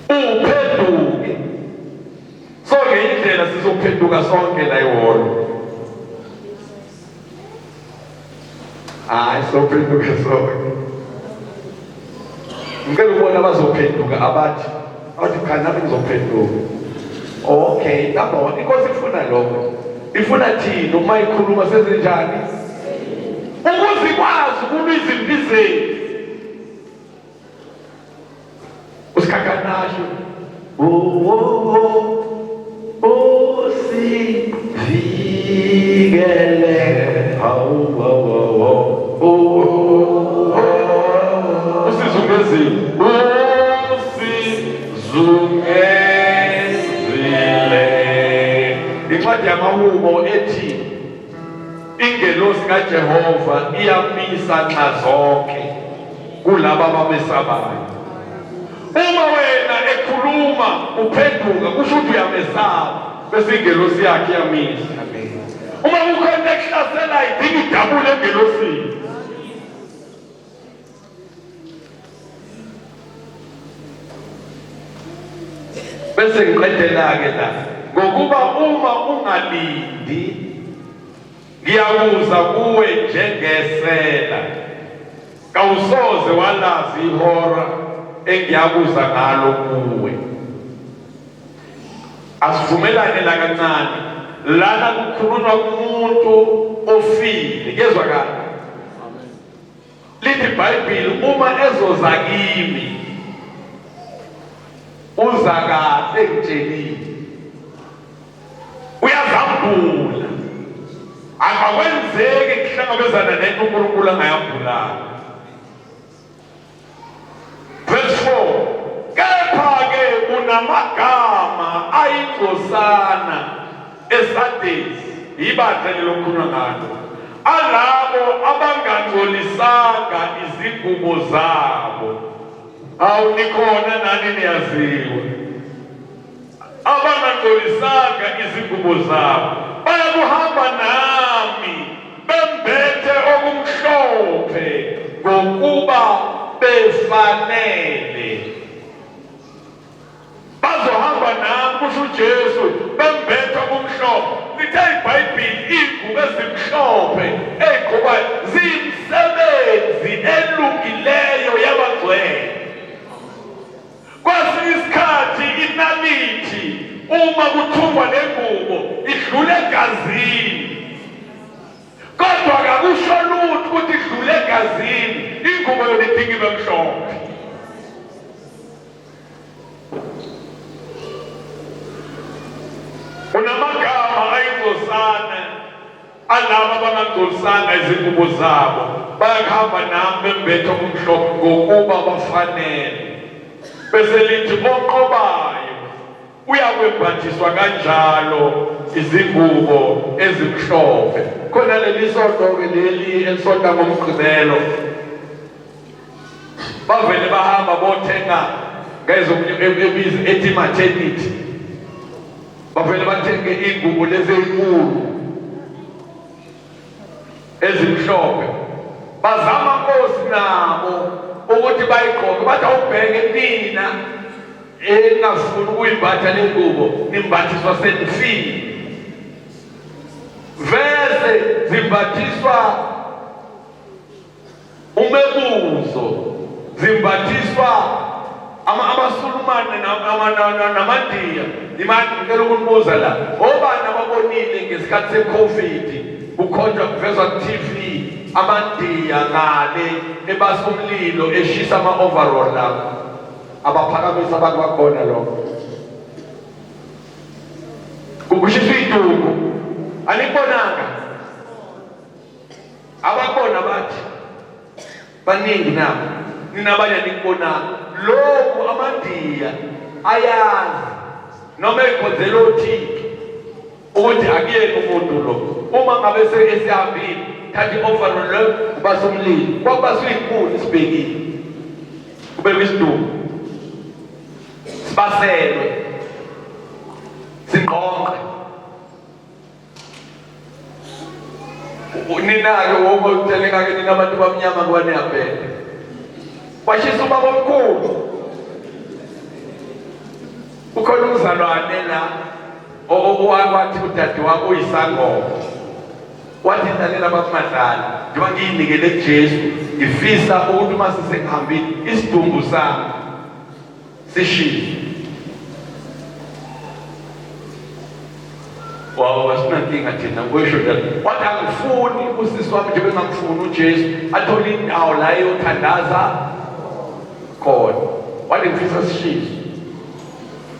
uphenduke so ngendlela sizophenduka sonke la iholo sophenduka sonke ngeke ubone abazophenduka abathi khani nami ngizophenduka okay ngabona inkosi ifuna lokho ifuna thina uma ikhuluma sezenjani ukuze ikwazi ukulwa izimpi zethu usikhakanasho usivikele usizungezile incwadi yamahubo ethi ingelosi kaJehova iyamisa nxa zonke kulabo abamesabayo. Uma wena ekhuluma uphenduka kusho ukuthi uyamesaba bese ingelosi yakhe iyamisa. Uma kukhona ekuhlasela idinga idabule engelosini. Bese ngiqedela-ke la ngokuba uma ungalindi ngiyabuza kuwe njengesela kawusoze walazi ihora engiyabuza ngalo kuwe. Asivumelane la kancane lana kukhulunywa kumuntu ofile kezwakala. Lithi iBhayibheli uma ezoza kimi uza kahle ngitshelile uyazambula akakwenzeki kuhlangabezana nento uNkulunkulu angayambulanga. Verse 4 kepha-ke unamagama ayingcosana esadesi ibandla lilokhulunywa ngalo alabo abangangcolisanga izingubo zabo. Awunikhona nani niyaziwa abangangcolisanga izingubo zabo bayakuhamba nami bembethe okumhlophe ngokuba befanele. Bazohamba nami kusho uJesu bembethe okumhlophe. Lithe iBhayibheli izingubo ezimhlophe ey'gqokwa ziyimisebenzi elungileyo yabangcwele. Kwesinye isikhathi inalithi uma kuthungwa lengubo idlule egazini, kodwa kakusho lutho ukuthi idlule egazini. Ingubo yona idinga ibe mhlophe. Unamagama ayingcosana alabo abangangcolisanga izingubo zabo bayakuhamba nami bembethe okumhlophe ngokuba bafanele. Bese lithi oqobayo uyakwembathiswa kanjalo izingubo ezimhlophe. Khona leli sonto-ke leli elisonta ngomgqibelo bavele bahamba bothenga ngezokubiza ethi maternity. Bavele bathenge iy'ngubo lezi ey'nkulu ezimhlophe bazama nkosi nabo ukuthi bayigqoke bathi awubheke mina engafuni ukuyimbatha le ngubo nimbathiswa senifile. Vese zimbathiswa umebuzo zimbathiswa amasulumane namandiya. Imani ngicela ukunibuza la obani ababonile ngesikhathi se-COVID kukhonjwa kuvezwa ku-TV amandiya ngale ebasa umlilo eshisa ama-overall lapho abaphakamisa abantu bakhona lokho kukushiswa iy'ntuku anikubonanga abakubona bathi baningi nabo ninabanye anikubonanga lokhu amandiya ayazi noma ekhonzela othiki ukuthi akuyeni umuntu lo uma ngabe esihambile thatha i-overall lo ubasa umlilo kwakubaswa iy'nkuni sibekile kubekwe isiduku sibaselwe sinqonqe Uninayo wonke uteleka ke nina abantu bamnyama ngoba niyabheka. Washisa ubaba omkhulu. Ukhona umzalwane la owathi udade wakho uyisangoma. Wathi ndalela bakumadlala njengoba ngiyinikele kuJesu ngifisa ukuthi uma sisengihambile isidumbu sami sishile. Wow, wasinankinga thina ngisho njalo. Wathi angifuni usisi wami njengoba ngingafuni uJesu athole indawo la eyothandaza khona. Wathi ngifisa sishile.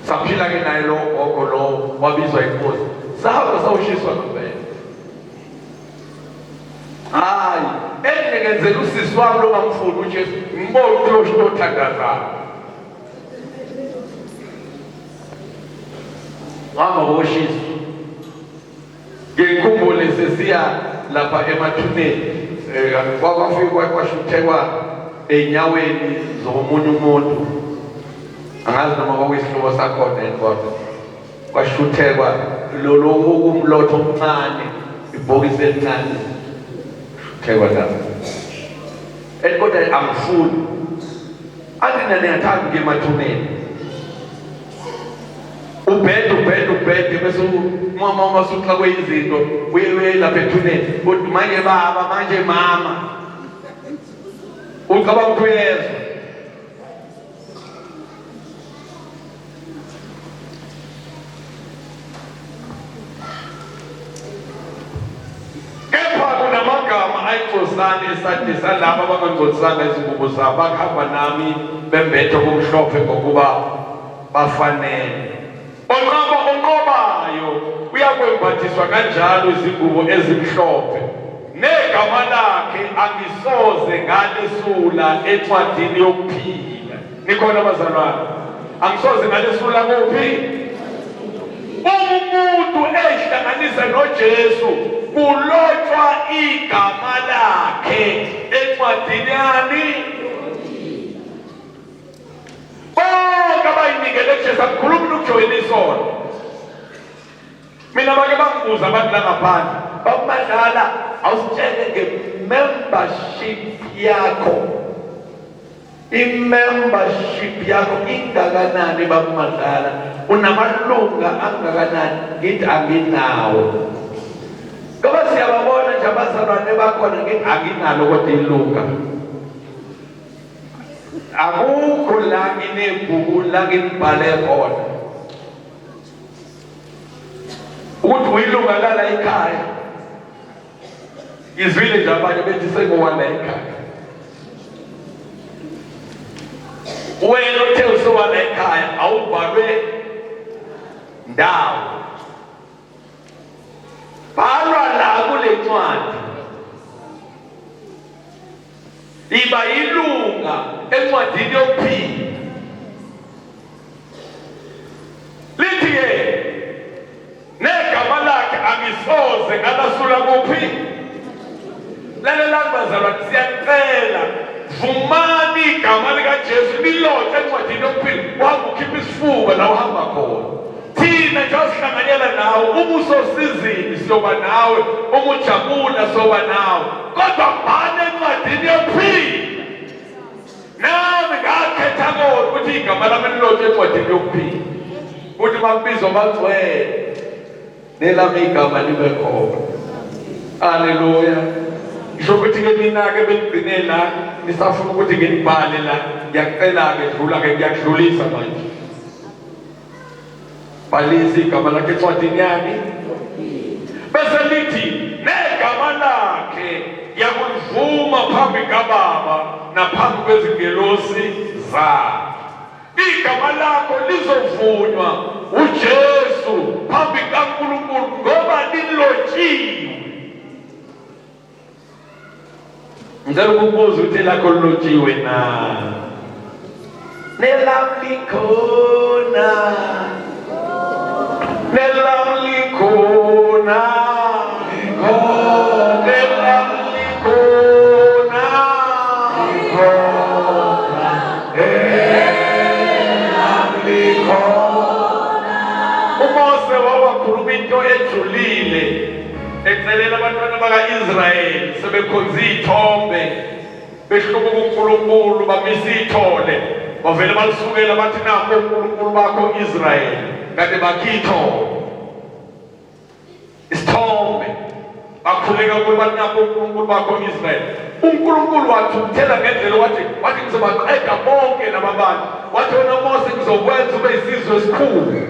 Saphila ke naye lo gogo lo wabizwa inkosi. Sahamba sawushiswa ngempela. Hayi, engenzela usisi wami lo ngamfuni uJesu, ngibona ukuthi lo othandaza. Mama boshisa. Ngikhumbule sesiya lapha emathuneni, kwafika kwashuthekwa enyaweni zomunye umuntu. Angazi noma kwakuyisihlobo sakhona kodwa kwashuthekwa lo umlotho omncane, ibhokisi elincane shuthekwa lapha. Kodwa angifuni. Athi nani ngiyathanda ukuya emathuneni. Ubhede bese uma usukha kweyizinto uye lapha ethuneni. Uthi manje baba manje mama. Ucabanga ukuthi uyezwa. Ayixosane esade salaba abangangcolisanga izingubo zabo bahamba nami bembethe kumhlophe ngokuba bafanele. Onqobayo uyakwembathiswa kanjalo izingubo ezimhlophe. Negama lakhe angisoze ngalesula encwadini yokuphila. Nikhona abazalwane? Angisoze ngalesula kuphi? Umuntu ehlanganisa noJesu kulotshwa igama lakhe encwadini yani. Bonke abayinikele kuJesu akukhulumi ukujoyina isono. Mina bake bangibuza abantu langaphandle, bakumadlala awusitshele nge-membership yakho. I-membership yakho ingakanani bakumadlala? Unamalunga angakanani? Ngithi anginawo. Ngoba siyababona nje abazalwane bakhona ngithi anginalo kodwa ilunga. Akukho la nginebhuku la ngibhale khona ukuthi uyilunga lala ekhaya. Izwile nje abanye bethi sengowala ekhaya. Wena uthe usowala ekhaya awubhalwe ndawo. Bhalwa la kule ncwadi. Iba ilunga encwadini yokuphila. Lithi negama lakhe angisoze ngalasula kuphi? Lalela bazalwane siyacela vumani igama likaJesu lilothe encwadini yokuphila. Uhamba ukhipha isifuba la uhamba khona. Thina nje sihlanganyela nawe ubuso sizini siyoba nawe, umujabula soba nawe. Kodwa bhala encwadini yokuphila. Nami ngakhetha kodwa ukuthi igama lami lilothe encwadini yokuphila. Ukuthi bakubizwa bagcwele. Nelami igama libe khona. Haleluya. Ngisho ukuthi ke mina ke bengigcine la nisafuna ukuthi nginibhale la, ngiyacela ke dlula ke ngiyakudlulisa manje. Bhalisa igama lakhe encwadini yani. Bese lithi negama lakhe yakulivuma phambi kaBaba naphambi kwezingelosi zakhe. Igama lakho lizovunywa uJesu phambi kaNkulunkulu ngoba lilotshiwe. Ngicela ukubuza ukuthi lakho lilotshiwe na? Nelami likhona. Nelami likhona. Nelami likhona. Umose wabakhuluma into ejulile ngicelela abantwana baka-Israyeli sebekhonza iy'thombe behlubuka uNkulunkulu bamisa iy'thole bavele balisukela bathi nakho uNkulunkulu bakho Israyeli kade bakhe iy'thombe isithombe bakhuleka kulo bathi nakho uNkulunkulu bakho Israyeli. uNkulunkulu wathi ukuthela ngendlela wathi ngizobaqeda bonke laba bantu wathi wena Mose ngizokwenza ube isizwe esikhulu.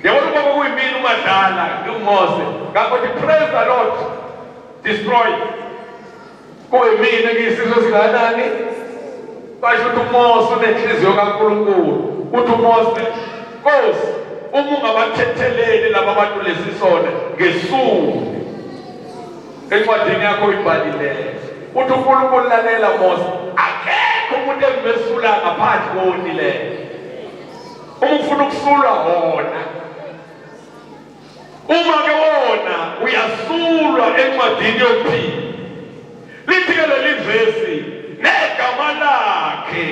Yabona ukuba kuyimini uMadlala nguMose ngakho thi praise the Lord destroy kuyimini ngiyisizwe singanani basho ukuthi uMose unenhliziyo kaNkulunkulu uthi uMose Nkosi uma ungabathetheleli laba bantu lesisona ngesuku encwadini yakho uyibhalileyo uthi uNkulunkulu lalela Mose akekho umuntu engimesula ngaphandle konileyo uma ufuna ukusulwa wona uma ke wona uyasulwa encwadini yokuphila lithi ke leli vesi negama lakhe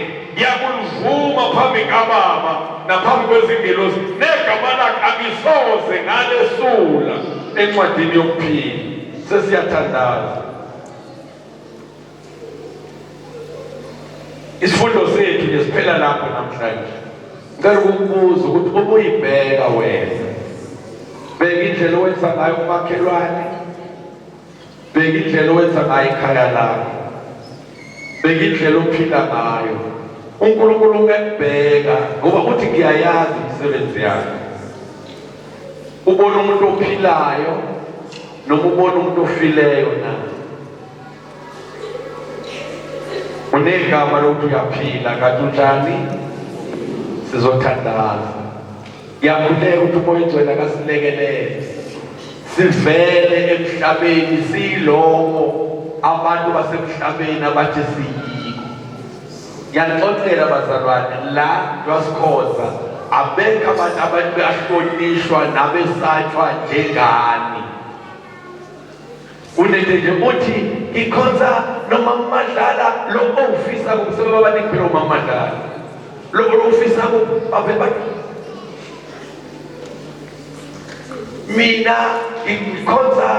yakuluvuma phambi kaBaba naphambi kwezingelosi negama lakhe akisoze ngalesula encwadini yokuphila. Sesiyathandaza isifundo sethu lesiphela lapho namhlanje. Ngicela ukubuza ukuthi uma uyibheka wena bheka indlela owenza ngayo umakhelwane, bheka indlela owenza ngayo ikhaya lakho, bheka indlela ophila ngayo. uNkulunkulu ungekubheka ngoba uthi ngiyayazi imisebenzi yakho. Ubona umuntu ophilayo noma ubona umuntu ofileyo na unegama lokuthi uyaphila kanti unjani sizothandaza. Ngiyakhuleka ukuthi umoya ogcwele akasilekelele sivele emhlabeni siyilobo abantu basemhlabeni abathi siyiko. Ngiyaxoxela bazalwane la kwasikhoza abekho abantu behlonishwa nabesatshwa njengani. Unende nje uthi ikhonza noma Madlala lo ofisa kumsebenzi abaningi phela uma Madlala lo ofisa babe bathi mina ikhonza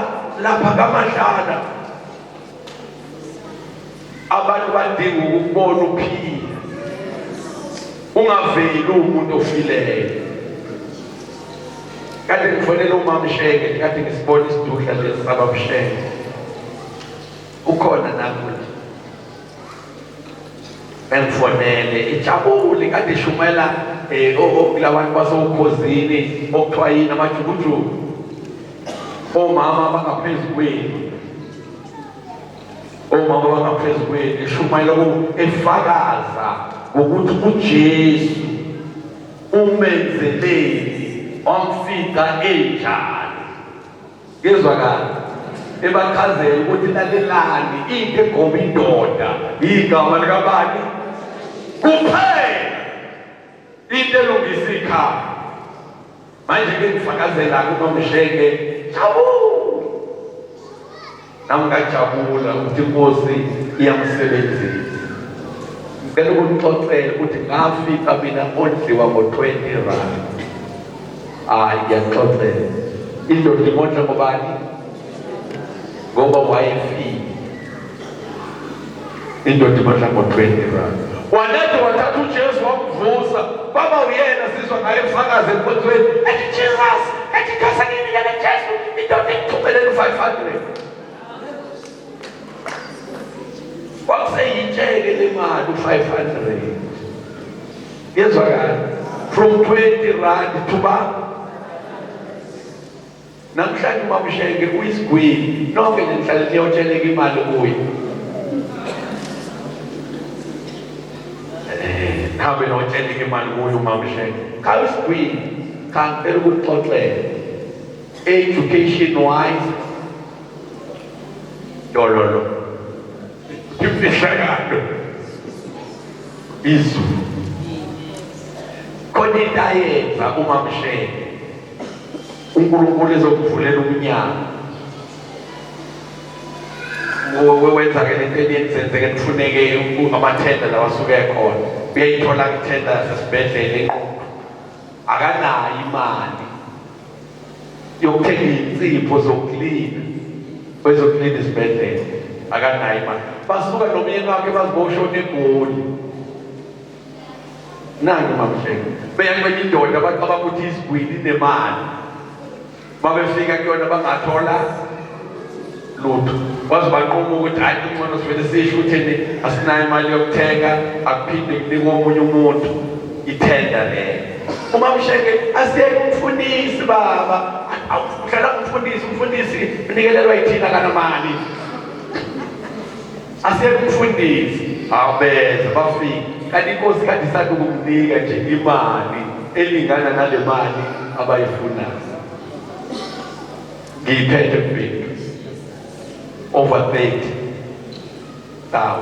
lapha kaMadlala abantu badinga ukubona uphila ungaveli umuntu ofileyo. Kade ngifonela umama Msheke kade ngisibona isiduhla lesi saba Msheke ukhona nakuthi engifonele ijabule kade shumela okulabantu basowukhozini okuthiwa yini amajukujuku omama abangaphezulu kwenu shumela efakaza ukuthi uJesu umenzeleni wamfika enjani. Ngezwakala ebachazela ukuthi lalelani into egoma indoda igama likabani kuphela into elungisa ikhaya. Manje ke ngifakazela kuMsheke jabula nami ngajabula ukuthi Inkosi iyamsebenzisa. Ngicela ukunixoxela ukuthi ngafika mina ondliwa ngo-20 rand. Ngiyaxoxela indoda imondla ngobani ngoba wayefile. Indoda imondla ngo-20 rand. Wanethe wathatha uJesu wamvusa baba uyena sizwa ngaye emsakaze emkhonzweni ethi Jesus ethi khasa kimi yena Jesu indoda ikuthumelele u-500 wakuseyitsheke le mali u-500. Yezwakala from 20 rand to namhlanje uMamsheke uyisigwili nonke nihlale niyotsheleka imali kuye. Khabe notsheleka imali kuye uMamsheke khabe isigwili khangicela ukuxoxela education wise dololo imfihlakalo izulu khona into ayenza uMamsheke uNkulunkulu ezokuvulela umnyango wenza ke lento eniyenzeke nifuneke amathenda lawa asuke ekhona uyayithola ithenda yasesibhedlela enkulu akanayo imali yokuthenga insipho zokulima wezokulinda isibhedlela akanayo imali basuka nomyeni wakhe baziboshona eGoli nange mamsheke beyanqenya indoda abacabanga ukuthi isigwili nemali babefika kuyona bangathola lutho wazibanquma ukuthi hayi ingcono sivele sisho ukuthi asinayo imali yokuthenga akuphinde kunike omunye umuntu ithenda le umamsheke asiyeke umfundisi baba awuhlala umfundisi unikelelwa yithina kanamali asiyeke umfundisi abeza bafika kanti inkosi kanti isathi ukumnika nje imali elingana nale mali abayifunayo ngiyiphethe kubini over 30,000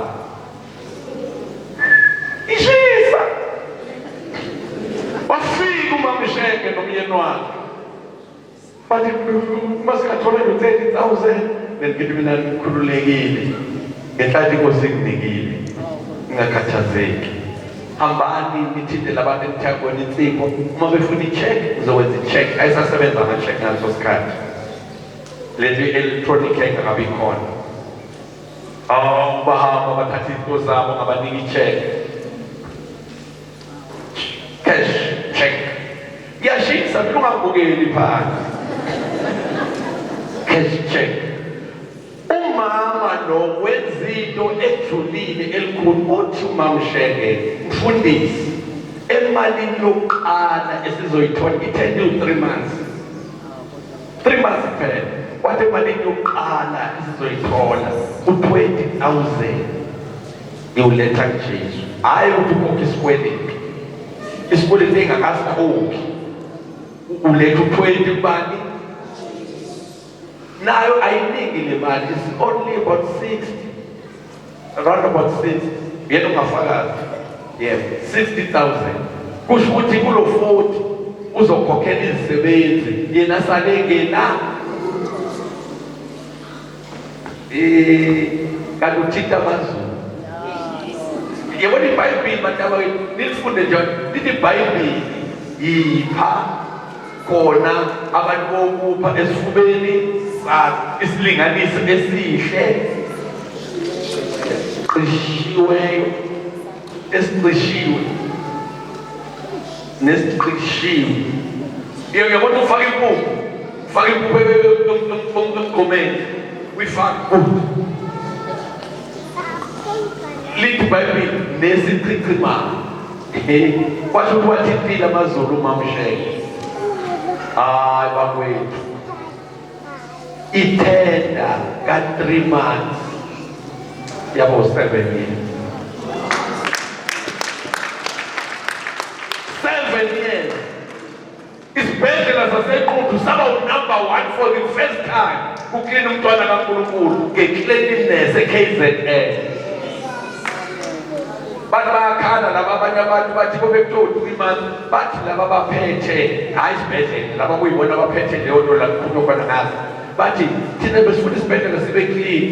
ishisa wafika umamsheke nomyeni wakhe bathi masikathola 30,000 ngithi mina ngikhululekile ngenhlanhla inkosi inginikile ngingakhathazeki hambani nithinte labantu emthangweni insipho uma befuna i-check uzokwenza i-check ayisasebenza ama-check ngaleso sikhathi lethi electronic engakabi khona bahamba bathatha izinto zabo ngabanika i-check cash check yashisa mina ungabukeli phansi cash check umama lo wenzinto ejulile elikhulu uthi umamsheke mfundisi emalini yokuqala esizoyithola i-10 to 3 months 3 months kuphela wathi emalini yokuqala esizoyithola u-20,000 iwuletha kuJesu hayi ukuthi ukhokhe isikweleti engakasikhokhi uletha u-20 kubani nayo ayiningi le mali is only about 60 around about 60 yena ungafakazi yebo 60,000 kusho ukuthi kulo 40 uzokhokhela izisebenzi yena sale ngena kanti uthitha amazulu yebo iBhayibheli bataba nilifunde njalo lithi iBhayibheli yipha khona abantu bokupha esifubeni sakhe isilinganiso esihle qishiweyo esiqishiwe nesiqishiwe yabona ufaka impuphu emgomeni uyifaka lithi iBhayibheli nesichicimano kwasho ukuthi wathi impilo amazulu umamsheke hayi bakwethu ithenda ka-3 months yabo 7 years 7 years isibhedlela sasequthu saba number 1 for the first time kuklina umntwana kaNkulunkulu nge-cleanliness e-KZN bathi bayakhala laba abanye abantu bathi bebekuthiwa 3 months bathi laba baphethe hayi isibhedlela laba kuyibona abaphethe leyo nto la kukhulunywa khona ngazo bathi thina besifuna isibhedlela sibe clean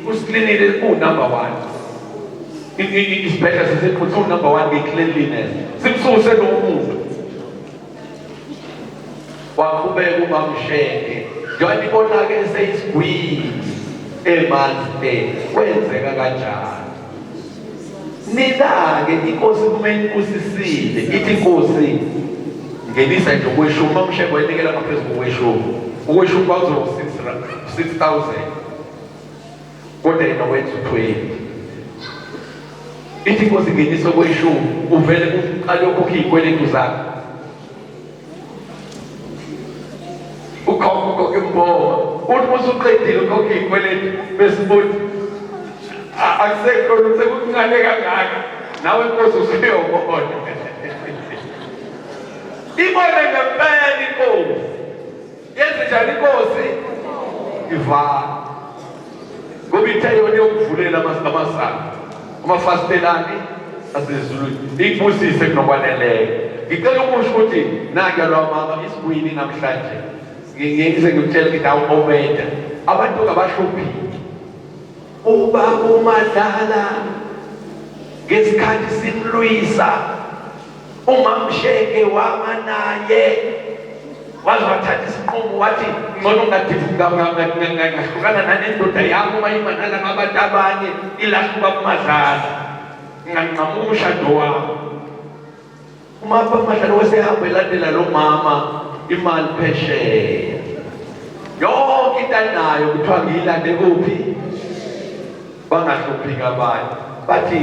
usiklinile number 1 isibhedlela sisequthu number 1 nge-cleanliness simsuse lo muntu waqhubeka umamsheke njengoba ibona-ke eseyisigwili emanzi kwenzeka kanjani nina-ke inkosi kumele kusisile ithi inkosi ngenisa nje ukweshumi umamsheke wayinikela ngaphezu kokweshumi ukweshumi kwakuzoba 6,000 kodwa yena wenza u-20 ithi inkosi ngenisa okweshumi uvele uqale ukhokhe iy'kweletu zakhe ukhokhe mbonga uthi musuqedile ukhokhe iy'kweletu besibuthi akusekho sekungane kangaka nawe inkosi usuyobona ibone ngempela inkosi yenze njani inkosi ivala ngoba ithe yona yokuvulela amasango amafasitelani asezulwini ikubusise kunokwaneleyo ngicela ukusho ukuthi nakuya mama isigwili namhlanje ngize ngikutshela ukuthi awubeda abantu ngabahluphile ubaba uMadlala ngesikhathi simlwisa umamsheke wama naye wathatha isinqumo wathi ngcono ngahlukana nanendoda yami uma imanala ngabantu abanye ilahluka kumadlala nganqamuka umshado wami. Uma Madlala wasehamba elandela lo mama imali phesheya yonke into anayo kuthiwa ngiyilande kuphi bangahluphi abanye bathi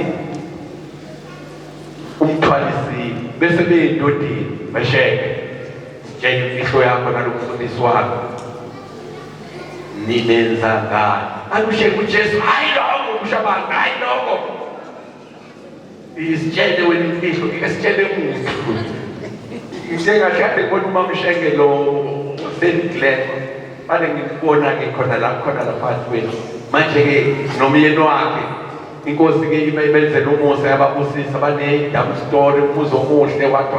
umthwalisile bese beyindodeni basheke sitshela imfihlo yakho nalomfundisi wakho ninenza ngani akusheke uJesu hayi lokho kushabantu hayi lokho isitshele wena imfihlo ngeke sitshele umuntu ngishengashade kodwa uma mshenge lo usenhleko bale ngikubona ke khona la phansi kwethu manje ke nomyeni wakhe inkosi ke ibenzela umusa yababusisa bane-double story umuzi omuhle wathi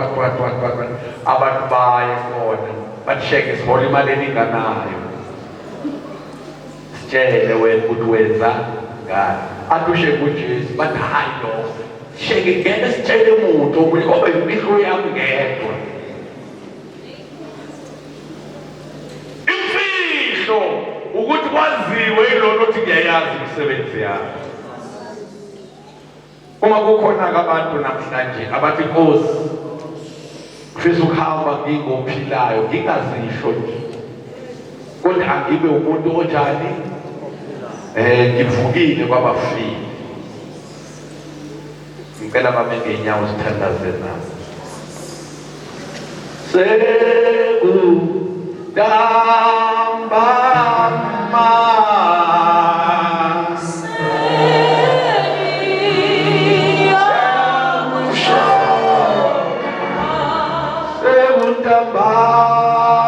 abantu baye khona bathisheke sihola imali eninganayo sitshele wena ukuthi wenza ngani athi usheke uJesu bathi hayi lokho sheke ngeke sitshele umuntu omunye ngoba imfihlo yami ngedwa. Imfihlo ukuthi kwaziwe ilona ukuthi ngiyayazi imisebenzi yami. Uma kukhona abantu namhlanje abathi Nkosi ufisa ukuhamba ngingophilayo ngingazisho nje kodwa angibe umuntu onjani ngivukile kwabafile. Ngicela bame ngeenyawo sithandaze nami. Sekudambama sekudambama